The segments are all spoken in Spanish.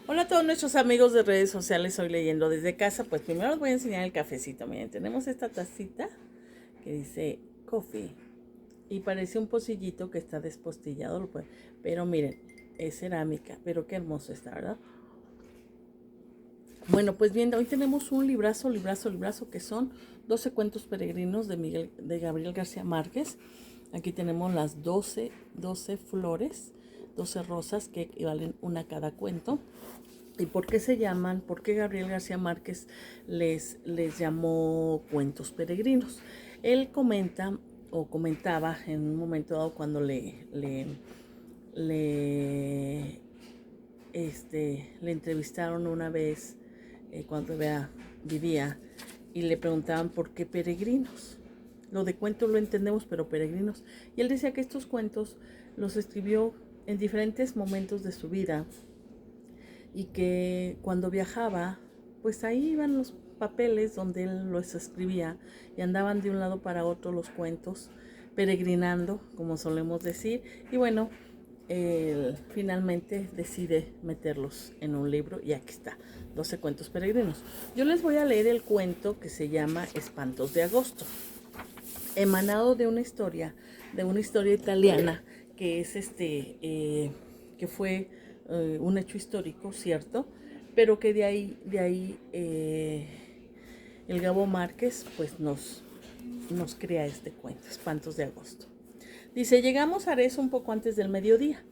Hola a todos nuestros amigos de redes sociales, hoy leyendo desde casa. Pues primero les voy a enseñar el cafecito. Miren, tenemos esta tacita que dice coffee y parece un pocillito que está despostillado, pero miren, es cerámica, pero qué hermoso está, ¿verdad? Bueno, pues bien, hoy tenemos un librazo que son 12 cuentos peregrinos de Gabriel García Márquez. Aquí tenemos las 12 flores, 12 rosas que equivalen una a cada cuento. ¿Y por qué se llaman? ¿Por qué Gabriel García Márquez les llamó cuentos peregrinos? Él comenta o comentaba en un momento dado cuando le, le entrevistaron una vez cuando vivía y le preguntaban por qué peregrinos. Lo de cuentos lo entendemos, pero peregrinos. Y él decía que estos cuentos los escribió en diferentes momentos de su vida y que cuando viajaba, pues ahí iban los papeles donde él los escribía y andaban de un lado para otro los cuentos, peregrinando, como solemos decir, y bueno, él finalmente decide meterlos en un libro y aquí está, 12 cuentos peregrinos. Yo les voy a leer el cuento que se llama Espantos de Agosto, emanado de una historia italiana que es que fue un hecho histórico, cierto, pero que de ahí el Gabo Márquez pues nos crea este cuento, Espantos de Agosto. Dice, llegamos a Arezzo un poco antes del mediodía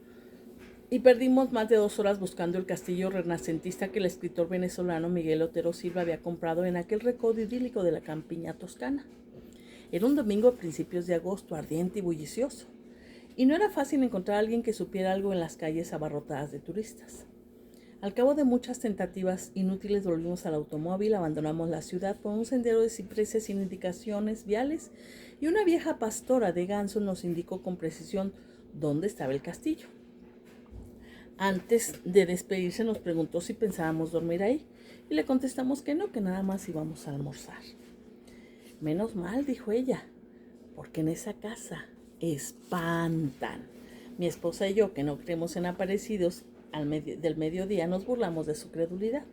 y perdimos más de 2 horas buscando el castillo renacentista que el escritor venezolano Miguel Otero Silva había comprado en aquel recodo idílico de la campiña toscana. Era un domingo a principios de agosto, ardiente y bullicioso, y no era fácil encontrar a alguien que supiera algo en las calles abarrotadas de turistas. Al cabo de muchas tentativas inútiles volvimos al automóvil, abandonamos la ciudad por un sendero de cipreses sin indicaciones viales y una vieja pastora de gansos nos indicó con precisión dónde estaba el castillo. Antes de despedirse nos preguntó si pensábamos dormir ahí y le contestamos que no, que nada más íbamos a almorzar. Menos mal, dijo ella, porque en esa casa espantan. Mi esposa y yo, que no creemos en aparecidos, del mediodía nos burlamos de su credulidad,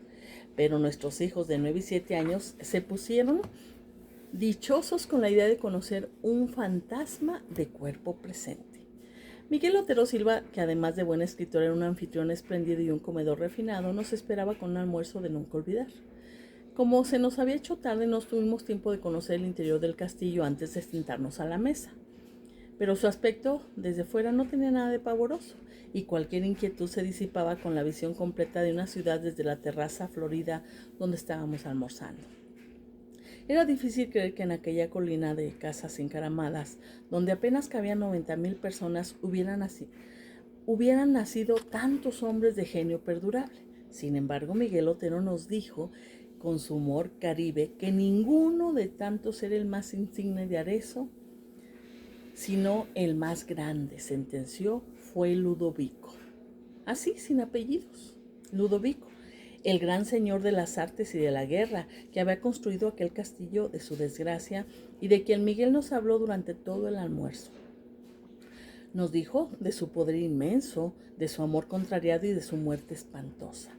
pero nuestros hijos de 9 y 7 años se pusieron dichosos con la idea de conocer un fantasma de cuerpo presente. Miguel Otero Silva, que además de buen escritor era un anfitrión espléndido y un comedor refinado, nos esperaba con un almuerzo de nunca olvidar. Como se nos había hecho tarde, no tuvimos tiempo de conocer el interior del castillo antes de sentarnos a la mesa. Pero su aspecto desde fuera no tenía nada de pavoroso, y cualquier inquietud se disipaba con la visión completa de una ciudad desde la terraza florida donde estábamos almorzando. Era difícil creer que en aquella colina de casas encaramadas, donde apenas cabían 90,000 personas, hubieran nacido tantos hombres de genio perdurable. Sin embargo, Miguel Otero nos dijo, con su humor caribe, que ninguno de tantos era el más insigne de Arezzo, sino el más grande, sentenció, fue Ludovico. Así, sin apellidos. Ludovico, el gran señor de las artes y de la guerra, que había construido aquel castillo de su desgracia y de quien Miguel nos habló durante todo el almuerzo. Nos dijo de su poder inmenso, de su amor contrariado y de su muerte espantosa.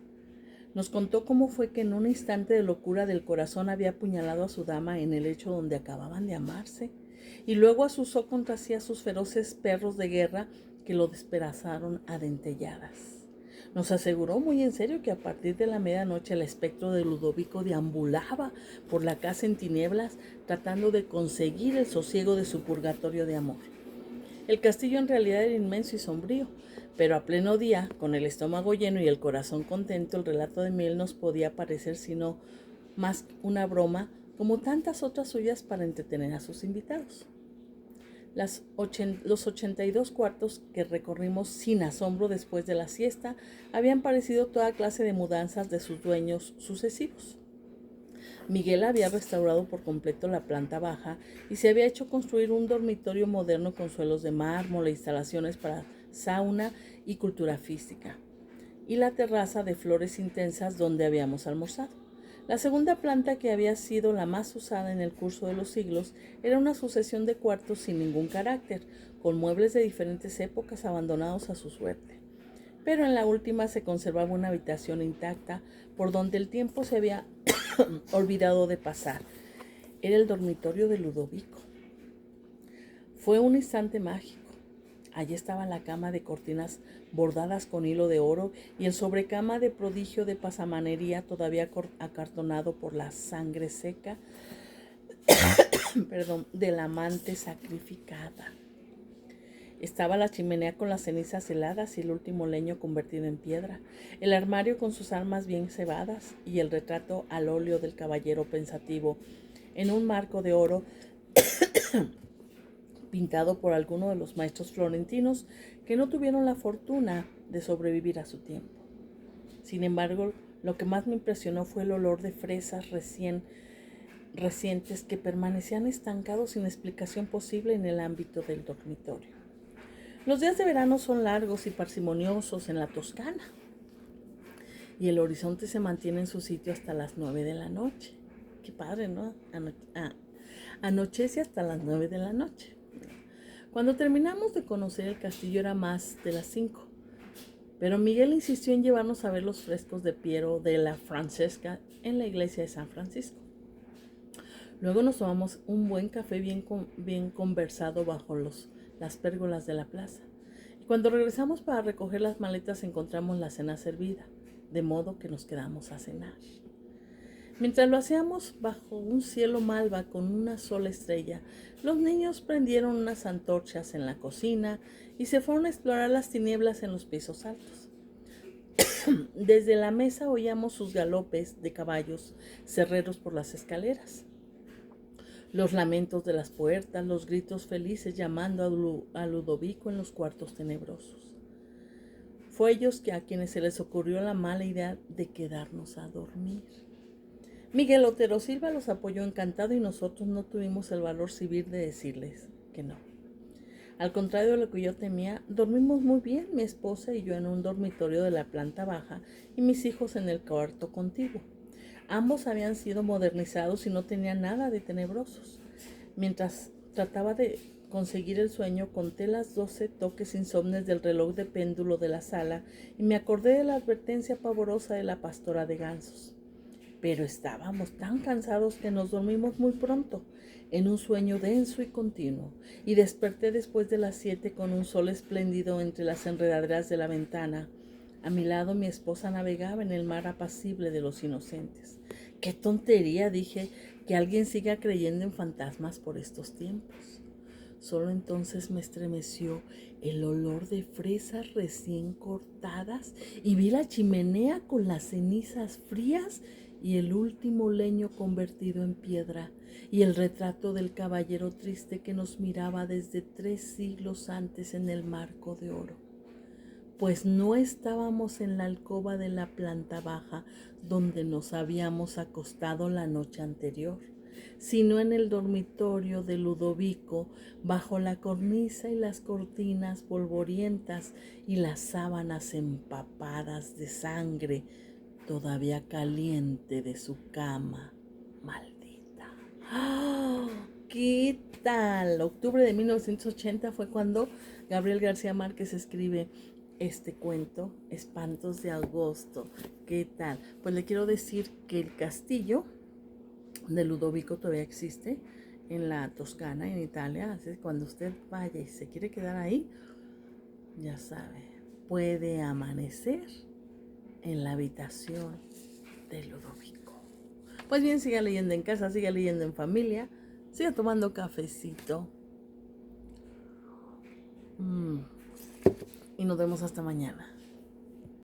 Nos contó cómo fue que en un instante de locura del corazón había apuñalado a su dama en el lecho donde acababan de amarse, y luego azuzó contra sí a sus feroces perros de guerra que lo despedazaron a dentelladas. Nos aseguró muy en serio que a partir de la medianoche el espectro de Ludovico deambulaba por la casa en tinieblas tratando de conseguir el sosiego de su purgatorio de amor. El castillo en realidad era inmenso y sombrío, pero a pleno día, con el estómago lleno y el corazón contento, el relato de Miel nos podía parecer sino más una broma, como tantas otras suyas para entretener a sus invitados. Los 82 cuartos que recorrimos sin asombro después de la siesta habían parecido toda clase de mudanzas de sus dueños sucesivos. Miguel había restaurado por completo la planta baja y se había hecho construir un dormitorio moderno con suelos de mármol e instalaciones para sauna y cultura física, y la terraza de flores intensas donde habíamos almorzado. La segunda planta, que había sido la más usada en el curso de los siglos, era una sucesión de cuartos sin ningún carácter, con muebles de diferentes épocas abandonados a su suerte. pero en la última se conservaba una habitación intacta por donde el tiempo se había olvidado de pasar. Era el dormitorio de Ludovico. Fue un instante mágico. Allí estaba la cama de cortinas bordadas con hilo de oro y el sobrecama de prodigio de pasamanería todavía acartonado por la sangre seca de la amante sacrificada. Estaba la chimenea con las cenizas heladas y el último leño convertido en piedra, el armario con sus armas bien cebadas y el retrato al óleo del caballero pensativo en un marco de oro pintado por alguno de los maestros florentinos que no tuvieron la fortuna de sobrevivir a su tiempo. Sin embargo, lo que más me impresionó fue el olor de fresas recientes que permanecían estancados sin explicación posible en el ámbito del dormitorio. Los días de verano son largos y parsimoniosos en la Toscana, y el horizonte se mantiene en su sitio hasta las 9 de la noche. Qué padre, ¿no? Anochece hasta las 9 de la noche. Cuando terminamos de conocer el castillo era más de las 5, pero Miguel insistió en llevarnos a ver los frescos de Piero de la Francesca en la iglesia de San Francisco. Luego nos tomamos un buen café bien conversado bajo las pérgolas de la plaza. Y cuando regresamos para recoger las maletas encontramos la cena servida, de modo que nos quedamos a cenar. Mientras lo hacíamos bajo un cielo malva con una sola estrella, los niños prendieron unas antorchas en la cocina y se fueron a explorar las tinieblas en los pisos altos. Desde la mesa oíamos sus galopes de caballos cerreros por las escaleras, los lamentos de las puertas, los gritos felices llamando a Ludovico en los cuartos tenebrosos. Fue ellos a quienes se les ocurrió la mala idea de quedarnos a dormir. Miguel Otero Silva los apoyó encantado y nosotros no tuvimos el valor civil de decirles que no. Al contrario de lo que yo temía, dormimos muy bien mi esposa y yo en un dormitorio de la planta baja y mis hijos en el cuarto contiguo. Ambos habían sido modernizados y no tenían nada de tenebrosos. Mientras trataba de conseguir el sueño, conté las 12 toques insomnes del reloj de péndulo de la sala y me acordé de la advertencia pavorosa de la pastora de gansos. Pero estábamos tan cansados que nos dormimos muy pronto, en un sueño denso y continuo, y desperté después de las 7 con un sol espléndido entre las enredaderas de la ventana. A mi lado mi esposa navegaba en el mar apacible de los inocentes. ¡Qué tontería!, dije, que alguien siga creyendo en fantasmas por estos tiempos. Solo entonces me estremeció el olor de fresas recién cortadas y vi la chimenea con las cenizas frías y el último leño convertido en piedra, y el retrato del caballero triste que nos miraba desde 3 siglos antes en el marco de oro. Pues no estábamos en la alcoba de la planta baja donde nos habíamos acostado la noche anterior, sino en el dormitorio de Ludovico, bajo la cornisa y las cortinas polvorientas y las sábanas empapadas de sangre todavía caliente de su cama maldita. ¡Oh! ¿Qué tal? Octubre de 1980 fue cuando Gabriel García Márquez escribe este cuento, Espantos de Agosto. ¿Qué tal? Pues le quiero decir que el castillo de Ludovico todavía existe en la Toscana, en Italia. Así que cuando usted vaya y se quiere quedar ahí, ya sabe, puede amanecer en la habitación de Ludovico. Pues bien, siga leyendo en casa, siga leyendo en familia, siga tomando cafecito. Y nos vemos hasta mañana.